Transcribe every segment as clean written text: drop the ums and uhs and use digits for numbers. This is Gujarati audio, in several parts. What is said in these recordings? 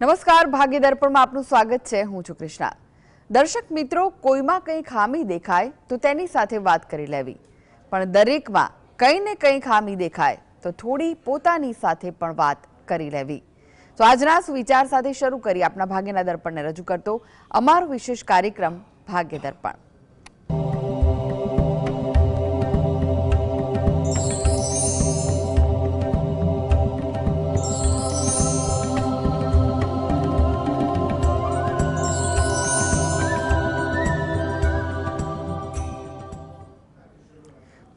નમસ્કાર, ભાગ્ય દર્પણમાં આપનું સ્વાગત છે। હું છું કૃષ્ણા। દર્શક મિત્રો, કોઈમાં કંઈ ખામી દેખાય તો તેની સાથે વાત કરી લેવી, પણ દરેકમાં કંઈ ને કંઈ ખામી દેખાય તો થોડી પોતાની સાથે પણ વાત કરી લેવી। તો આજના સુવિચાર સાથે શરૂ કરી આપના ભાગ્યના દર્પણને રજૂ કરતો અમારો વિશેષ કાર્યક્રમ ભાગ્ય દર્પણ।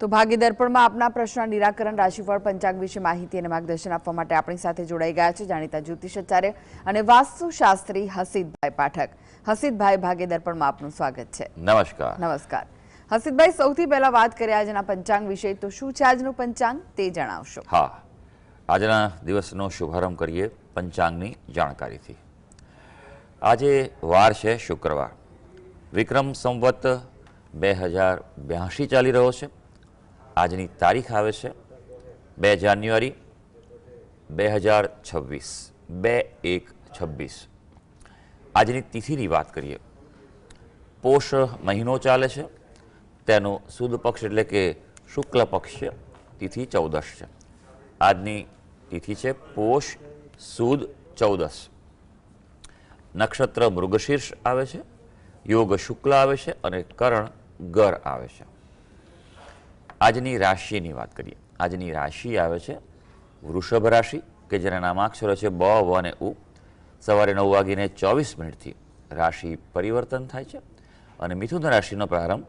તો ભાગ્ય દર્પણમાં આપના પ્રશ્ન નિરાકરણ, રાશિફળ, પંચાંગ વિશે માહિતી અને માર્ગદર્શન આપવા માટે આપણી સાથે જોડાઈ ગયા છે જાણીતા જ્યોતિષાચાર્ય અને વાસ્તુશાસ્ત્રી હસીતભાઈ પાઠક। હસીતભાઈ, ભાગ્ય દર્પણમાં આપનું સ્વાગત છે। નમસ્કાર। નમસ્કાર હસીતભાઈ, સૌથી પહેલા વાત કરીએ આજના પંચાંગ વિશે, તો શું છે આજનું પંચાંગ તે જણાવશો? હા, આજના દિવસનો શુભારંભ કરીએ પંચાંગની જાણકારીથી। આજે વાર છે શુક્રવાર, વિક્રમ સંવત 2082 ચાલી રહ્યો છે। આજની તારીખ આવે છે 2 જાન્યુઆરી 2026, 2/1/26। આજની તિથિની વાત કરીએ, પોષ મહિનો ચાલે છે, તેનો સુદ પક્ષ એટલે કે શુક્લ પક્ષ તિથિ 14 છે। આજની તિથિ છે પોષ સુદ 14। નક્ષત્ર મૃગશીર્ષ આવે છે, યોગ શુક્લ આવે છે અને કરણ ગર આવે છે। આજની રાશિની વાત કરીએ, આજની રાશિ આવે છે વૃષભ રાશિ, કે જેના નામાક્ષરો છે બ, વ અને ઉ। સવારે 9:24 રાશિ પરિવર્તન થાય છે અને મિથુન રાશિનો પ્રારંભ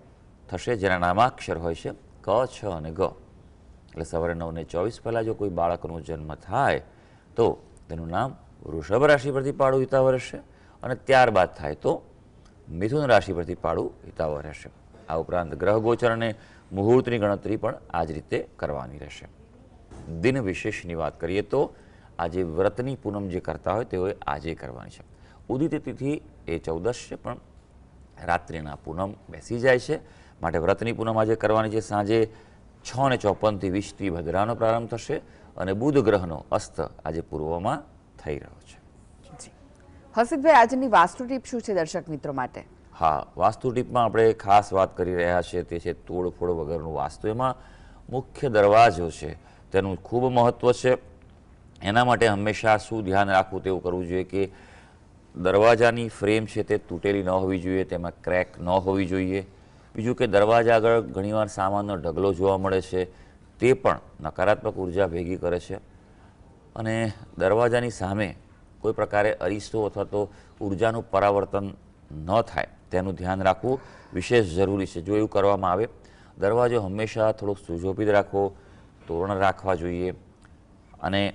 થશે, જેના નામાક્ષર હોય છે ક, છ અને ગ। એટલે સવારે 9:24 પહેલાં જો કોઈ બાળકનો જન્મ થાય તો તેનું નામ વૃષભ રાશિ પરથી પાડું હિતાવહ રહેશે અને ત્યારબાદ થાય તો મિથુન રાશિ પરથી પાડું હિતાવહ રહેશે। આ ઉપરાંત ગ્રહ ગોચર અને મુહૂર્તની ગણતરી પણ આ જ રીતે કરવાની રહેશે। દિન વિશેષની વાત કરીએ તો આજે વ્રતની પૂનમ જે કરતા હોય તેઓએ આજે કરવાની છે। ઉદિત તિથિ એ 14 છે, પણ રાત્રિના પૂનમ બેસી જાય છે, માટે વ્રતની પૂનમ આજે કરવાની છે। સાંજે 6:54 ભદ્રાનો પ્રારંભ થશે અને બુધ ગ્રહનો અસ્ત આજે પૂર્વમાં થઈ રહ્યો છે। હસીતભાઈ, આજની વાસ્તુ ટીપ શું છે દર્શક મિત્રો માટે? હા, વાસ્તુ ટીપમાં આપણે ખાસ વાત કરી રહ્યા છીએ તે છે તોડફોડ વગરનું વાસ્તુ। એમાં મુખ્ય દરવાજો છે તેનું ખૂબ મહત્ત્વ છે। એના માટે હંમેશા શું ધ્યાન રાખવું તેવું કરવું જોઈએ કે દરવાજાની ફ્રેમ છે તે તૂટેલી ન હોવી જોઈએ, તેમાં ક્રેક ન હોવી જોઈએ। બીજું કે દરવાજા આગળ ઘણીવાર સામાનનો ઢગલો જોવા મળે છે, તે પણ નકારાત્મક ઉર્જા ભેગી કરે છે। અને દરવાજાની સામે કોઈ પ્રકારે અરીસો અથવા તો ઉર્જાનું પરાવર્તન ન થાય તેનું ધ્યાન રાખવું વિશેષ જરૂરી છે। જો એવું કરવામાં આવે, દરવાજો હંમેશા થોડોક સુશોભિત રાખવો, તોરણ રાખવા જોઈએ અને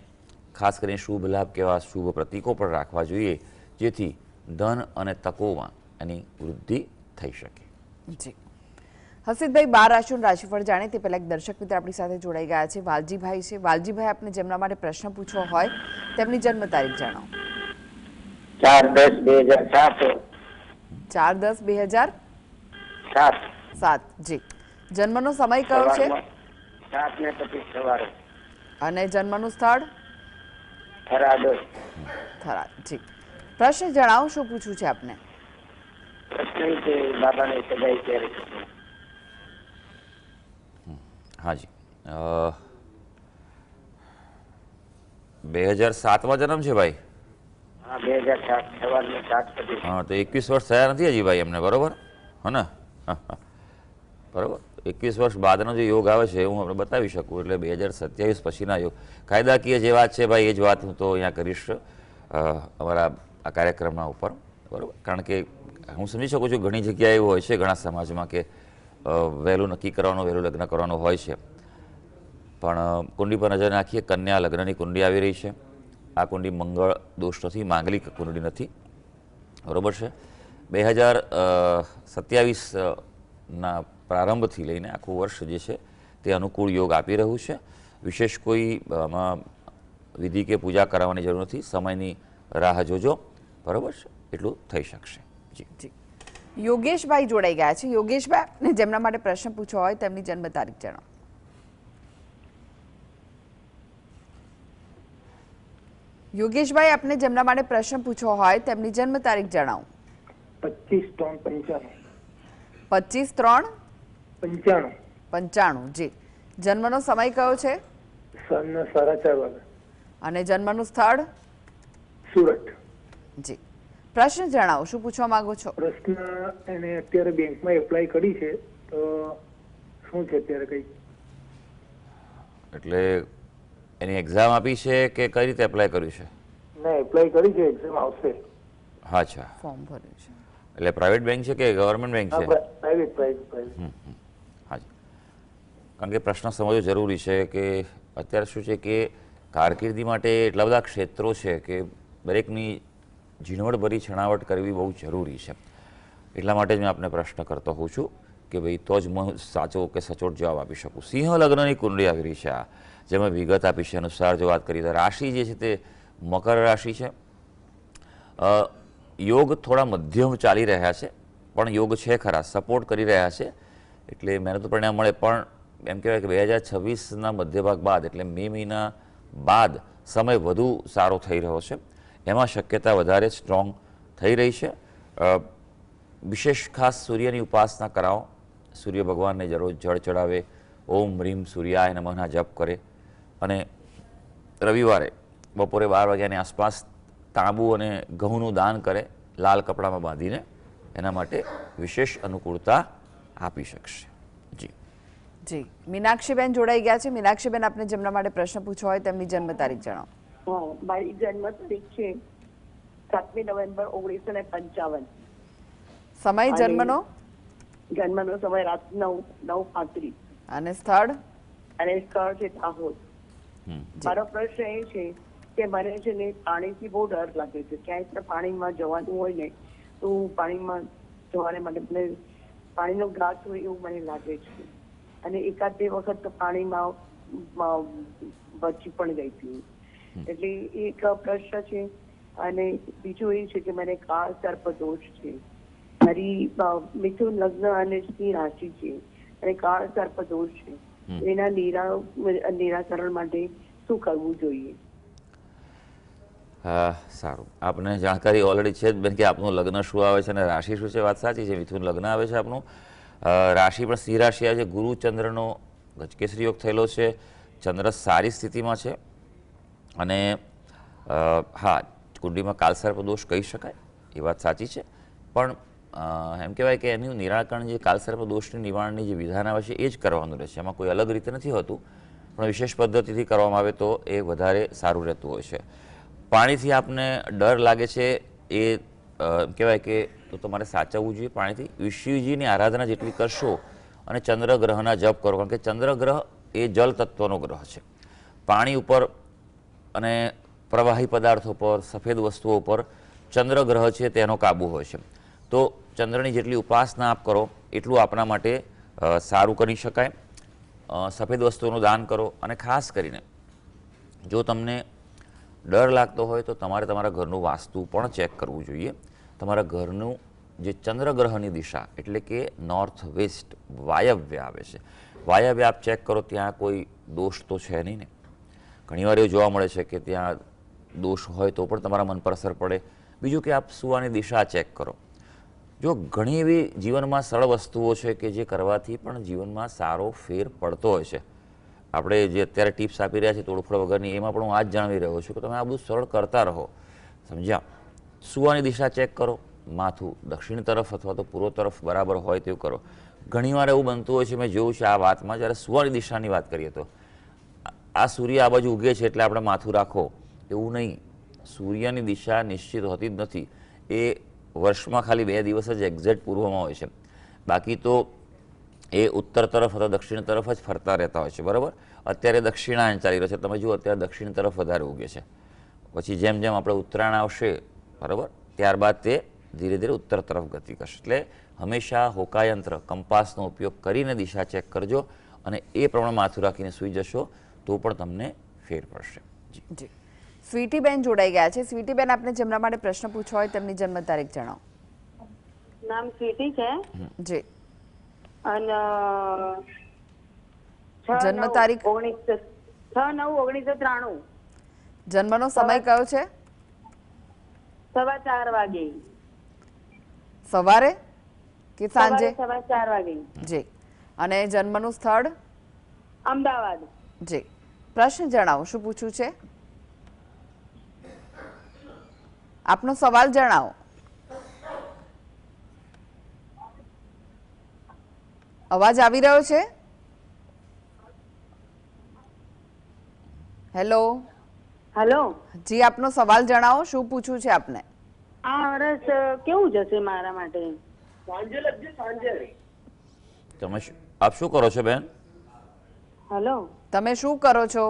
ખાસ કરીને શુભ લાભ કેવા શુભ પ્રતીકો પણ રાખવા જોઈએ, જેથી ધન અને તકોમાં એની વૃદ્ધિ થઈ શકે। જી હસીતભાઈ, 12 રાશિઓનું રાશિફળ જાણે તે પહેલા એક દર્શક મિત્ર આપણી સાથે જોડાઈ ગયા છે, વાલજીભાઈ છે। વાલજીભાઈ, આપને જેમના માટે પ્રશ્ન પૂછવો હોય તેમની જન્મ તારીખ જણાવો। 4/10/2007। 4/10/2007। જી, જન્મનો સમય કયો છે? 7:25 સવારે। અને જન્મનું સ્થળ? થરાદ। થરાદ। જી, પ્રશ્ન જણાવો, શું પૂછવું છે આપને? પ્રશ્ન છે બાબાને સગાઈ ક્યારે થશે? હાજી, 2007માં જન્મ છે ભાઈ? હા, 2007 સવારના 7:25। હા, તો 21 વર્ષ થયા નથી હજી ભાઈ એમને, બરાબર? હા ને? બરાબર, 21 વર્ષ બાદનો જે યોગ આવે છે હું આપણે બતાવી શકું, એટલે 2027 પછીના યોગ। કાયદાકીય જે વાત છે ભાઈ, એ જ વાત હું તો અહીંયા કરીશ અમારા આ કાર્યક્રમના ઉપર, બરાબર? કારણ કે હું સમજી શકું છું ઘણી જગ્યાએ એવું હોય છે ઘણા સમાજમાં કે વહેલું નક્કી કરવાનું, વહેલું લગ્ન કરવાનું હોય છે, પણ કુંડી પર નજર નાખીએ, કન્યા લગ્નની કુંડી આવી રહી છે। આ કુંડી મંગળ દોષ નથી, માંગલિક કુંડી નથી, બરાબર છે? 2027ના પ્રારંભથી લઈને આખું વર્ષ જે છે તે અનુકૂળ યોગ આપી રહ્યું છે। વિશેષ કોઈ આમાં વિધિ કે પૂજા કરાવવાની જરૂર નથી, સમયની રાહ જોજો, બરાબર છે? એટલું થઈ શકશે। જી, યોગેશભાઈ જોડાઈ ગયા છે। યોગેશભાઈ, જેમના માટે પ્રશ્ન પૂછવો હોય તેમની જન્મ તારીખ જણાવો। યોગેશભાઈ, આપને જેમના માટે પ્રશ્ન પૂછવો હોય તેમની જન્મ તારીખ જણાવો. 25/3/95. 25/3/95. 95. જી. જન્મનો સમય કયો છે સાંજના 4:30 વાગે. અને જન્મનું સ્થળ? સુરત. જી. પ્રશ્ન જણાવો, શું પૂછવા માંગો છો? પ્રશ્ન, એને અત્યારે બેંકમાં એપ્લાય કરી છે તો શું છે અત્યારે કઈ? એટલે એની એક્ઝામ આપી છે કે કઈ રીતે એપ્લાય કર્યું છે? ના, એપ્લાય કરી છે, એક્ઝામ આવશે. અચ્છા, ફોર્મ ભર્યું છે. એટલે પ્રાઇવેટ બેંક છે કે ગવર્મેન્ટ બેંક છે? પ્રાઇવેટ. હાજી. કારણ કે પ્રશ્ન સમજવો જરૂરી છે કે અત્યારે શું છે કે કારકિર્દી માટે એટલા બધા ક્ષેત્રો છે કે દરેકની ઝીણવટભરી છણાવટ કરવી બહુ જરૂરી છે. એટલા માટે જ મેં આપને પ્રશ્ન કરતો હોઉં છું કે ભાઈ તો જ હું સાચો કે સચોટ જવાબ આપી શકું. સિંહ લગ્નની કુંડળી આવી રહી છે આ, જેમાં વિગત આપી છે અનુસાર જો વાત કરીએ તો રાશિ જે છે તે મકર રાશિ છે. યોગ થોડા મધ્યમ ચાલી રહ્યા છે, પણ યોગ છે ખરા, સપોર્ટ કરી રહ્યા છે, એટલે મહેનતું પરિણામ મળે. પણ એમ કહેવાય કે 2026ના મધ્ય ભાગ બાદ એટલે મે મહિના બાદ સમય વધુ સારો થઈ રહ્યો છે. એમાં શક્યતા વધારે સ્ટ્રોંગ થઈ રહી છે. વિશેષ ખાસ સૂર્યની ઉપાસના કરાવો, સૂર્ય ભગવાનને દરરોજ જળ ચડાવે, ઓમ હ્રીમ સૂર્યાય નમઃના જપ કરે, અને રવિવારે બપોરે 12 વાગ્યાની આસપાસ તાંબુ અને ઘઉંનું દાન કરે, લાલ કપડામાં બાંધીને. એના માટે વિશેષ અનુકૂળતા આપી શકશે. જી. જી. મીનાક્ષીબેન જોડાઈ ગયા છે. મીનાક્ષીબેન, આપને જેમના માટે પ્રશ્ન પૂછવો હોય તેમની જન્મ તારીખ જણાવો. મારી જન્મ તારીખ છે 7મી નવેમ્બર 1955. સમય જન્મનો? જન્મનો સમય રાત 9:35. અને સ્થળ? અને સ્થળ છે દાહોદ. મારો પ્રશ્ન એ છે કે મને છે ને પાણીથી બહુ ડર લાગે છે. ક્યાંય પણ પાણીમાં જવાનું હોય ને તો પાણીમાં જવાને માટે મને પાણીનો ગ્લાસ હોય એવું મને લાગે છે. અને એકાદ બે વખત તો પાણીમાં બચી પણ ગઈ હતી. એટલે એક પ્રશ્ન છે. અને બીજું એ છે કે મને કાળ સર્પ દોષ છે. મારી મિથુન લગ્ન અને સિંહ રાશિ છે અને કાળ સર્પ દોષ છે. એના નિરાકરણ માટે શું કરવું જોઈએ? સારું, આપને જાણકારી ઓલરેડી છે જ બેન કે આપનું લગ્ન શું આવે છે અને રાશિ શું છે. વાત સાચી છે, મિથુન લગ્ન આવે છે આપનું. રાશિ પણ સિંહ રાશિ આવે છે. ગુરુ ચંદ્રનો ગજકેસરી યોગ થયેલો છે. ચંદ્ર સારી સ્થિતિમાં છે. અને હા, કુંડળીમાં કાલસર્પ દોષ કહી શકાય, એ વાત સાચી છે. પણ એમ કહેવાય કે એનું નિરાકરણ જે કાલસર્પ દોષની નિવારણની જે વિધાન આવે છે એ જ કરવાનું રહેશે. એમાં કોઈ અલગ રીતે નથી હોતું, પણ વિશેષ પદ્ધતિથી કરવામાં આવે તો એ વધારે સારું રહેતું હોય છે. પાણીથી આપને ડર લાગે છે એ કહેવાય કે તો તમારે સાચવવું જોઈએ. પાણીથી શિવજીની આરાધના જેટલી કરશો અને ચંદ્રગ્રહના જપ કરો, કારણ કે ચંદ્રગ્રહ એ જલ તત્વનો ગ્રહ છે. પાણી ઉપર અને પ્રવાહી પદાર્થો પર, સફેદ વસ્તુઓ પર ચંદ્રગ્રહ છે તેનો કાબુ હોય છે. તો ચંદ્રની જેટલી ઉપાસના આપ કરો એટલું આપણા માટે સારું કરી શકાય. સફેદ વસ્તુઓનું દાન કરો. અને ખાસ કરીને જો તમને ડર લાગતો હોય તો તમારે તમારા ઘરનું વાસ્તુ પણ ચેક કરવું જોઈએ. તમારા ઘરનું જે ચંદ્રગ્રહની દિશા એટલે કે નોર્થ વેસ્ટ વાયવ્ય આવે છે, વાયવ્ય આપ ચેક કરો, ત્યાં કોઈ દોષ તો છે નહીં ને. ઘણીવાર એવું જોવા મળે છે કે ત્યાં દોષ હોય તો પણ તમારા મન પર અસર પડે. બીજું કે આપ સુવાની દિશા ચેક કરો. જો ઘણી એવી જીવનમાં સરળ વસ્તુઓ છે કે જે કરવાથી પણ જીવનમાં સારો ફેર પડતો હોય છે. આપણે જે અત્યારે ટિપ્સ આપી રહ્યા છીએ તોડફોડ વગરની, એમાં પણ હું આ જ જણાવી રહ્યો છું કે તમે આ બધું સરળ કરતા રહો. સમજ્યા? સુવાની દિશા ચેક કરો. માથું દક્ષિણ તરફ અથવા તો પૂર્વ તરફ બરાબર હોય તેવું કરો. ઘણીવાર એવું બનતું હોય છે, મેં જોયું છે આ વાતમાં, જ્યારે સુવાની દિશાની વાત કરીએ તો આ સૂર્ય આ બાજુ ઉગે છે એટલે આપણે માથું રાખો, એવું નહીં. સૂર્યની દિશા નિશ્ચિત હોતી જ નથી. એ વર્ષમાં ખાલી 2 દિવસ જ એક્ઝેક્ટ પૂર્વમાં હોય છે. બાકી તો એ ઉત્તર તરફ અથવા દક્ષિણ તરફ જ ફરતા રહેતા હોય છે. બરાબર? અત્યારે દક્ષિણાયન ચાલી રહ્યો છે, તમે જુઓ અત્યારે દક્ષિણ તરફ વધારે ઉગે છે. પછી જેમ જેમ આપણે ઉત્તરાયણ આવશે, બરાબર, ત્યારબાદ તે ધીરે ધીરે ઉત્તર તરફ ગતિ કરશે. એટલે હંમેશા હોકાયંત્ર કંપાસનો ઉપયોગ કરીને દિશા ચેક કરજો અને એ પ્રમાણે માથું રાખીને સૂઈ જશો તો પણ તમને ફેર પડશે. જી. સ્વીટીબેન જોડાઈ ગયા છે. સ્વીટીબેન, આપને જેમના માટે પ્રશ્ન પૂછવો હોય તેમની જન્મ તારીખ જણાવો. નામ સ્વીટી છે. જી. અને જન્મ તારીખ? 6/9/1993. જન્મનો સમય કયો છે? 4:15 વાગે. સવારે કે સાંજે? 4:15 વાગે. જી. અને જન્મનું સ્થળ? અમદાવાદ. જી. પ્રશ્ન જણાવો, શું પૂછવું છે? આપનો સવાલ જણાવો. અવાજ આવી રહ્યો છે? હેલો. હેલો. જી, આપનો સવાલ જણાવો, શું પૂછવું છે આપને? આ વર્ષ કેવું જશે મારા માટે? તમે આપ શું કરો છો બેન? હેલો. તમે શું કરો છો?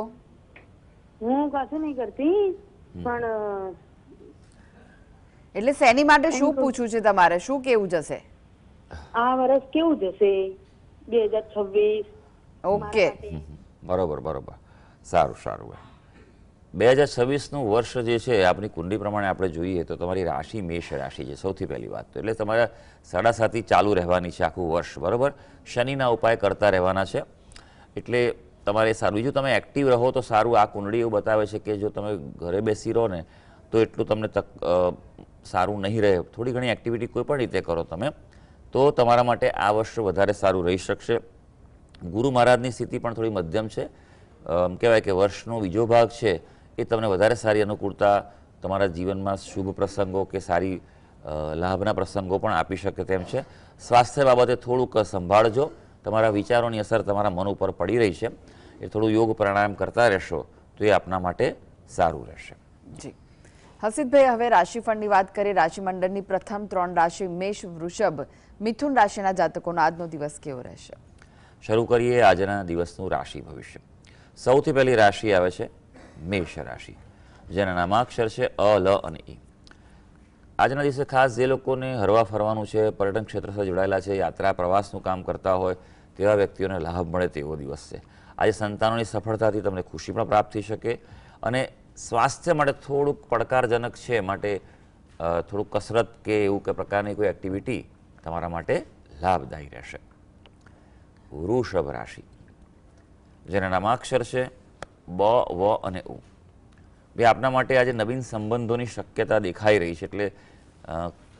હું કશું નહીં કરતી, પણ એટલે શેની માટે શું પૂછવું છે તમારે? શું કેવું જશે? આ વર્ષ કેવું જશે 2026? ઓકે. બરોબર બરોબર, સારું સારું. 2026નું વર્ષ જે છે આપની કુંડલી પ્રમાણે આપણે જોઈએ તો તમારી રાશિ મેષ રાશિ છે સૌથી પહેલી વાત તો. એટલે તમારા 7.5 ચાલુ રહેવાની છે આખું વર્ષ, બરાબર. શનિના ઉપાય કરતા રહેવાના છે એટલે તમારે સારું. બીજું તમે એક્ટિવ રહો તો સારું. આ કુંડળી એવું બતાવે છે કે જો તમે ઘરે બેસી રહો ને તો એટલું તમને સારું નહીં રહે. થોડી ઘણી એક્ટિવિટી કોઈ પણ રીતે કરો તમે તો તમારા માટે આ વર્ષ વધારે સારું રહી શકશે. ગુરુ મહારાજની સ્થિતિ પણ થોડી મધ્યમ છે. કહેવાય કે વર્ષનો બીજો ભાગ છે એ તમને વધારે સારી અનુકૂળતા તમારા જીવનમાં શુભ પ્રસંગો કે સારી લાભના પ્રસંગો પણ આપી શકે તેમ છે. સ્વાસ્થ્ય બાબતે થોડુંક સંભાળજો. તમારા વિચારોની અસર તમારા મન ઉપર પડી રહી છે એ થોડું યોગ પ્રાણાયામ કરતા રહેશો તો એ આપના માટે સારું રહેશે. જી. હસીતભાઈ, હવે રાશિફળની વાત કરીએ. રાશિમંડળની પ્રથમ 3 રાશિ મેષ, વૃષભ, મિથુન રાશિના જાતકોનો આજનો દિવસ કેવો રહેશે? શરૂ કરીએ આજના દિવસનું રાશિ ભવિષ્ય. સૌથી પહેલી રાશિ આવે છે મેષ રાશિ, જેના નામાક્ષર છે અ, લ અને ઈ. આજના દિવસે ખાસ જે લોકોને હરવા ફરવાનું છે, પર્યટન ક્ષેત્ર સાથે જોડાયેલા છે, યાત્રા પ્રવાસનું કામ કરતા હોય તેવા વ્યક્તિઓને લાભ મળે તેવો દિવસ છે. આજે સંતાનોની સફળતાથી તમને ખુશી પણ પ્રાપ્ત થઈ શકે અને સ્વાસ્થ્ય માટે થોડુંક પડકારજનક છે માટે થોડુંક કસરત કે એવું કે પ્રકારની કોઈ એક્ટિવિટી તમારા માટે લાભદાયી રહેશે. વૃષભ રાશિ, જેના નામાક્ષર છે બ, વ અને ઉ. બે આપના માટે આજે નવીન સંબંધોની શક્યતા દેખાઈ રહી છે. એટલે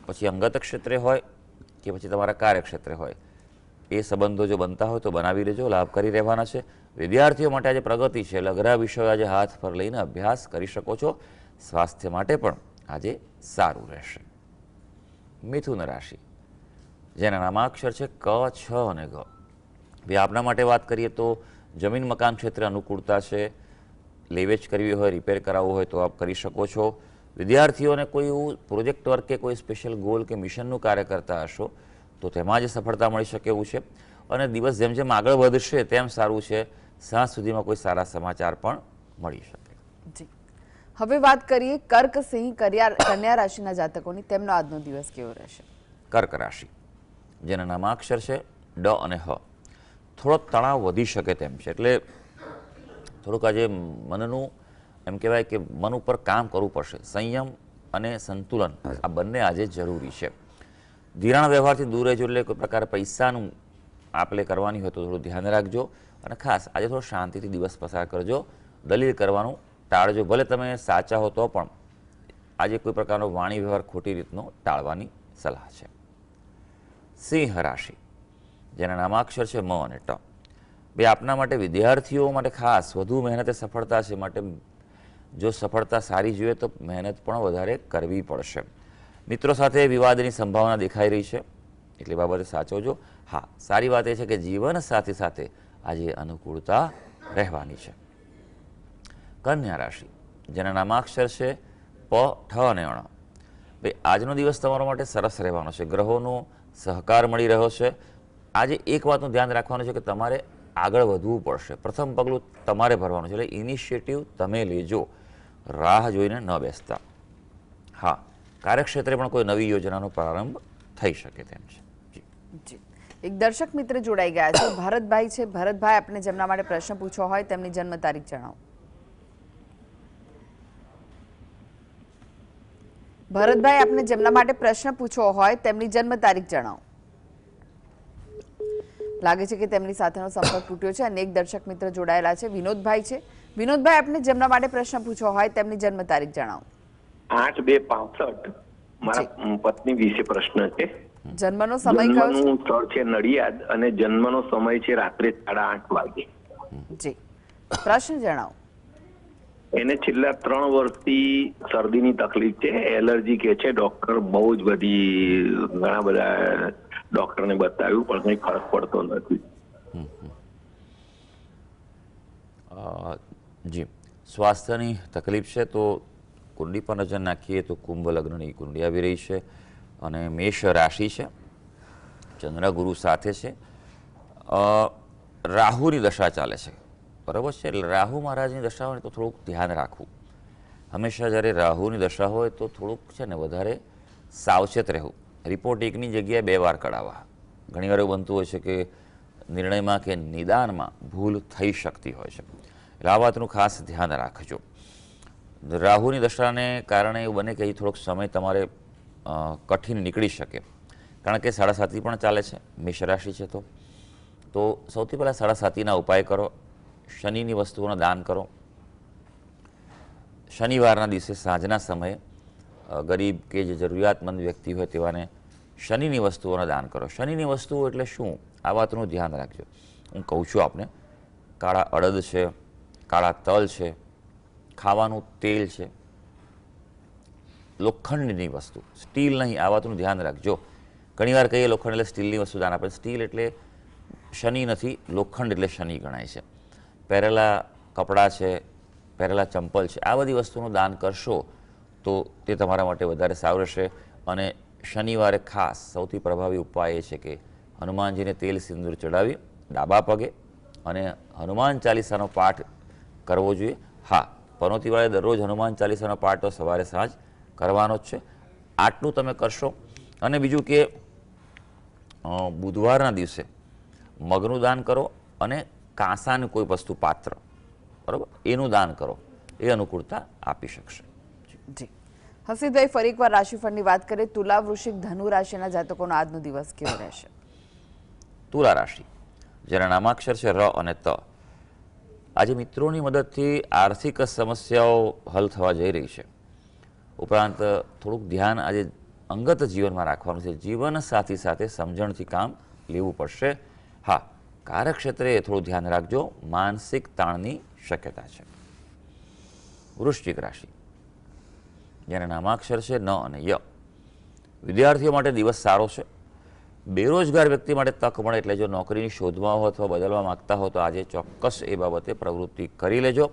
પછી અંગત ક્ષેત્રે હોય કે પછી તમારા કાર્યક્ષેત્રે હોય એ સંબંધો જો બનતા હોય તો બનાવી લેજો, લાભકારી રહેવાના છે. વિદ્યાર્થીઓ માટે આજે પ્રગતિ છે એટલે અઘરા વિષયો આજે હાથ પર લઈને અભ્યાસ કરી શકો છો. સ્વાસ્થ્ય માટે પણ આજે સારું રહેશે. મિથુન રાશિ, જેના નામાક્ષર છે ક, છ અને ગ. બે આપના માટે વાત કરીએ તો જમીન મકાન ક્ષેત્રે અનુકૂળતા છે. લેવેચ કરવી હોય, રિપેર કરાવવું હોય તો આપ કરી શકો છો. વિદ્યાર્થીઓને કોઈ એવું પ્રોજેક્ટ વર્ક કે કોઈ સ્પેશિયલ ગોલ કે મિશનનું કાર્ય કરતા હશો તો તેમાં જ સફળતા મળી શકે એવું છે. અને દિવસ જેમ જેમ આગળ વધશે તેમ સારું છે. સાંજ સુધીમાં કોઈ સારા સમાચાર પણ મળી શકે. જી. હવે વાત કરીએ કર્ક, સિંહ, કન્યા રાશિના જાતકોની. તેમનો આજનો દિવસ કેવો રહેશે? કર્ક રાશિ, જેના નામાક્ષર છે ડ અને હ. થોડો તણાવ વધી શકે તેમ છે એટલે થોડુંક આજે મનનું એમ કહેવાય કે મન ઉપર કામ કરવું પડશે. સંયમ અને સંતુલન આ બંને આજે જરૂરી છે. ધિરાણ વ્યવહારથી દૂર રહેજો એટલે કોઈ પ્રકારે પૈસાનું આપલે કરવાની હોય તો થોડું ધ્યાન રાખજો અને ખાસ આજે થોડો શાંતિથી દિવસ પસાર કરજો. દલીલ કરવાનું ટાળજો. ભલે તમે સાચા હો તો પણ આજે કોઈ પ્રકારનો વાણી વ્યવહાર ખોટી રીતનો ટાળવાની સલાહ છે. સિંહ રાશિ, જેના નામાક્ષર છે મ અને ટ. બે આપના માટે વિદ્યાર્થીઓ માટે ખાસ વધુ મહેનતે સફળતા છે માટે જો સફળતા સારી જોઈએ તો મહેનત પણ વધારે કરવી પડશે. મિત્રો સાથે વિવાદની સંભાવના દેખાઈ રહી છે એટલે બાબતે સાચવજો. હા, સારી વાત એ છે કે જીવન સાથી સાથે આજે અનુકૂળતા રહેવાની છે. કન્યા રાશિ, જેના નામાક્ષર છે પ, ઠ અને અણ. ભાઈ આજનો દિવસ તમારા માટે સરસ રહેવાનો છે. ગ્રહોનો સહકાર મળી રહ્યો છે. આજે એક વાતનું ધ્યાન રાખવાનું છે કે તમારે આગળ વધવું પડશે. પ્રથમ પગલું તમારે ભરવાનું છે એટલે ઇનિશિયેટિવ તમે લેજો, રાહ જોઈને ન બેસતા. હા, કાર્યક્ષેત્રે પણ કોઈ નવી યોજનાનો પ્રારંભ થઈ શકે તેમ છે. જી. એક દર્શક મિત્ર જોડાઈ ગયા છે, ભરતભાઈ છે. ભરતભાઈ, આપને જેમના માટે પ્રશ્ન પૂછવો હોય તેમની જન્મ તારીખ જણાવો. ભરતભાઈ, આપને જેમના માટે પ્રશ્ન પૂછવો હોય તેમની જન્મ તારીખ જણાવો. લાગે છે કે તેમની સાથેનો સંપર્ક તૂટ્યો છે. અને એક દર્શક મિત્ર જોડાયેલા છે, વિનોદભાઈ છે. વિનોદભાઈ, આપને જેમના માટે પ્રશ્ન પૂછવો હોય તેમની જન્મ તારીખ જણાવો. 8/2/65 મારા પત્ની વિશે પ્રશ્ન છે. જન્મનો સમય કયો છે? જન્મનું સ્થળ છે નડિયાદ અને જન્મનો સમય છે રાત્રે 8:30 વાગે. જી, પ્રશ્ન જણાવો. એને છેલ્લા 3 વર્ષથી શરદીની તકલીફ છે, એલર્જી કે છે. ડોક્ટર બહુ જ ઘણા બધા ડોક્ટરને બતાવ્યું પણ કંઈ ફરક પડતો નથી. જી, સ્વાસ્થ્યની તકલીફ છે તો કુંડલી પર નજર નાખીએ તો કુંભ લગ્નની કુંડલી આવી રહી છે અને મેષ રાશિ છે, ચંદ્ર ગુરુ સાથે છે, રાહુની દશા ચાલે છે, બરાબર છે. એટલે રાહુ મહારાજની દશા હોય તો થોડુંક ધ્યાન રાખવું. હંમેશા જ્યારે રાહુની દશા હોય તો થોડુંક છે ને વધારે સાવચેત રહેવું. રિપોર્ટ એકની જગ્યાએ 2 વાર કઢાવવા. ઘણીવાર એવું બનતું હોય છે કે નિર્ણયમાં કે નિદાનમાં ભૂલ થઈ શકતી હોય છે, એટલે આ વાતનું ખાસ ધ્યાન રાખજો. રાહુની દશાને કારણે એવું બને કે થોડોક સમય તમારે કઠિન નીકળી શકે, કારણ કે 7.5 પણ ચાલે છે, મેષ રાશિ છે. તો સૌથી પહેલાં 7.5ના ઉપાય કરો. શનિની વસ્તુઓનું દાન કરો. શનિવારના દિવસે સાંજના સમયે ગરીબ કે જે જરૂરિયાતમંદ વ્યક્તિ હોય તેવાને શનિની વસ્તુઓનું દાન કરો. શનિની વસ્તુઓ એટલે શું, આ વાતનું ધ્યાન રાખજો. હું કહું છું આપને, કાળા અડદ છે, કાળા તલ છે, ખાવાનું તેલ છે, લોખંડની વસ્તુ, સ્ટીલ નહીં, આ વાતનું ધ્યાન રાખજો. ઘણીવાર કહીએ લોખંડ એટલે સ્ટીલની વસ્તુ દાન આપે. સ્ટીલ એટલે શનિ નથી, લોખંડ એટલે શનિ ગણાય છે. પહેરેલા કપડાં છે, પહેરેલા ચંપલ છે, આ બધી વસ્તુનું દાન કરશો તો તે તમારા માટે વધારે સારું રહેશે. અને શનિવારે ખાસ સૌથી પ્રભાવી ઉપાય એ છે કે હનુમાનજીને તેલ સિંદૂર ચડાવી ડાબા પગે અને હનુમાન ચાલીસાનો પાઠ કરવો જોઈએ. હા, પનોતીવાળે દરરોજ હનુમાન ચાલીસાનો પાઠ તો સવારે સાંજ કરવાનો જ છે. આટલું તમે કરશો. અને બીજું કે બુધવારના દિવસે મગનું દાન કરો અને કાંસાનું કોઈ વસ્તુ પાત્ર, બરાબર, એનું દાન કરો, એ અનુકૂળતા આપી શકશે. જી, હસીભાઈ, ફરી એકવાર રાશિફળની વાત કરીએ. તુલા, વૃશ્ચિક, ધનુ રાશિના જાતકોનો આજનો દિવસ કેવો રહેશે? તુલા રાશિ, જેના નામાક્ષર છે ર અને ત. આજે મિત્રોની મદદથી આર્થિક સમસ્યાઓ હલ થવા જઈ રહી છે. ઉપરાંત થોડુંક ધ્યાન આજે અંગત જીવનમાં રાખવાનું છે. જીવન સાથી સાથે સમજણથી કામ લેવું પડશે. હા, કાર્યક્ષેત્રે થોડું ધ્યાન રાખજો, માનસિક તાણની શક્યતા છે. વૃશ્ચિક રાશિ, જેના નામાક્ષર છે ન અને ય. વિદ્યાર્થીઓ માટે દિવસ સારો છે. બેરોજગાર વ્યક્તિ માટે તક મળે એટલે જો નોકરીની શોધમાં હો અથવા બદલવા માંગતા હો તો આજે ચોક્કસ એ બાબતે પ્રવૃત્તિ કરી લેજો.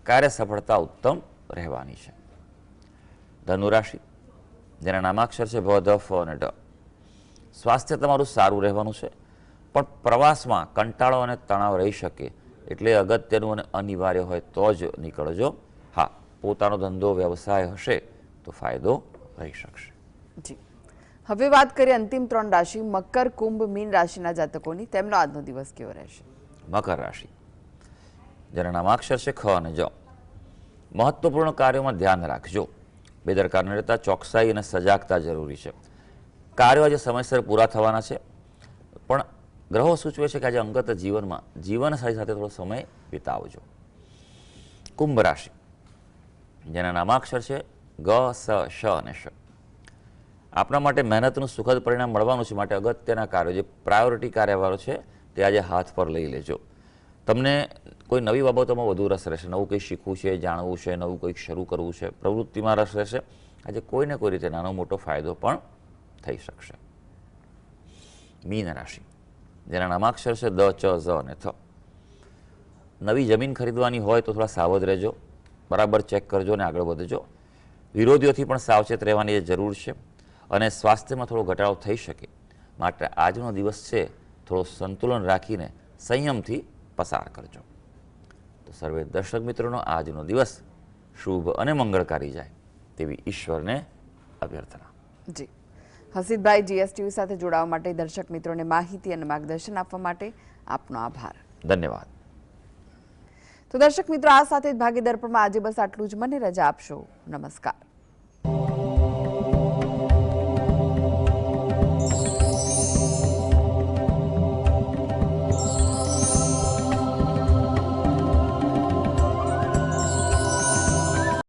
કાર્ય સફળતા ઉત્તમ રહેવાની છે. ધનુ રાશિ, જેના નામાક્ષર છે ભ, ધ, ફ અને ડ. સ્વાસ્થ્ય તમારું સારું રહેવાનું છે, પણ પ્રવાસમાં કંટાળો અને તણાવ રહી શકે એટલે અગત્યનું અને અનિવાર્ય હોય તો જ નીકળજો. હા, પોતાનો ધંધો વ્યવસાય હશે તો ફાયદો રહી શકશે. જી, હવે વાત કરીએ અંતિમ 3 રાશિ મકર, કુંભ, મીન રાશિના જાતકોની. તેમનો આજનો દિવસ કેવો રહેશે? મકર રાશિ, જેના નામાક્ષર છે ખ અને જ. મહત્વપૂર્ણ કાર્યોમાં ધ્યાન રાખજો. બેદરકાર ન રહેતા ચોકસાઈ અને સજાગતા જરૂરી છે. કાર્યો આજે સમયસર પૂરા થવાના છે, પણ ગ્રહો સૂચવે છે કે આજે અંગત જીવનમાં જીવનસાથી સાથે થોડો સમય વિતાવજો. કુંભ રાશિ, જેના નામાક્ષર છે ગ, સ, શ અને શ. આપણા માટે મહેનતનું સુખદ પરિણામ મળવાનું છે, માટે અગત્યના કાર્યો, જે પ્રાયોરિટી કાર્યવાળો છે તે આજે હાથ પર લઈ લેજો. તમને કોઈ નવી બાબતોમાં વધુ રસ રહેશે. નવું કંઈક શીખવું છે, જાણવું છે, નવું કંઈક શરૂ કરવું છે, પ્રવૃત્તિમાં રસ રહેશે. આજે કોઈને કોઈ રીતે નાનો મોટો ફાયદો પણ થઈ શકશે. મીન રાશિ, જેના નામાક્ષર છે દ, ચ, ઝ અને થ. નવી જમીન ખરીદવાની હોય તો થોડા સાવધ રહેજો. બરાબર ચેક કરજો અને આગળ વધજો. વિરોધીઓથી પણ સાવચેત રહેવાની જરૂર છે અને સ્વાસ્થ્યમાં થોડો ઘટાડો થઈ શકે, માટે આજનો દિવસ છે થોડો સંતુલન રાખીને સંયમથી પસાર કરજો. તો સર્વે દર્શક મિત્રોનો આજનો દિવસ શુભ અને મંગળકારી જાય તેવી ઈશ્વરને અભ્યર્થના. જી, હસીદભાઈ, જીએસટીવી સાથે જોડાવા માટે, દર્શક મિત્રોને માહિતી અને માર્ગદર્શન આપવા માટે આપનો આભાર. ધન્યવાદ. તો દર્શક મિત્રો, આ સાથે જ ભાગીદારપણમાં આજે બસ આટલું જ. મને રજા આપશો. નમસ્કાર.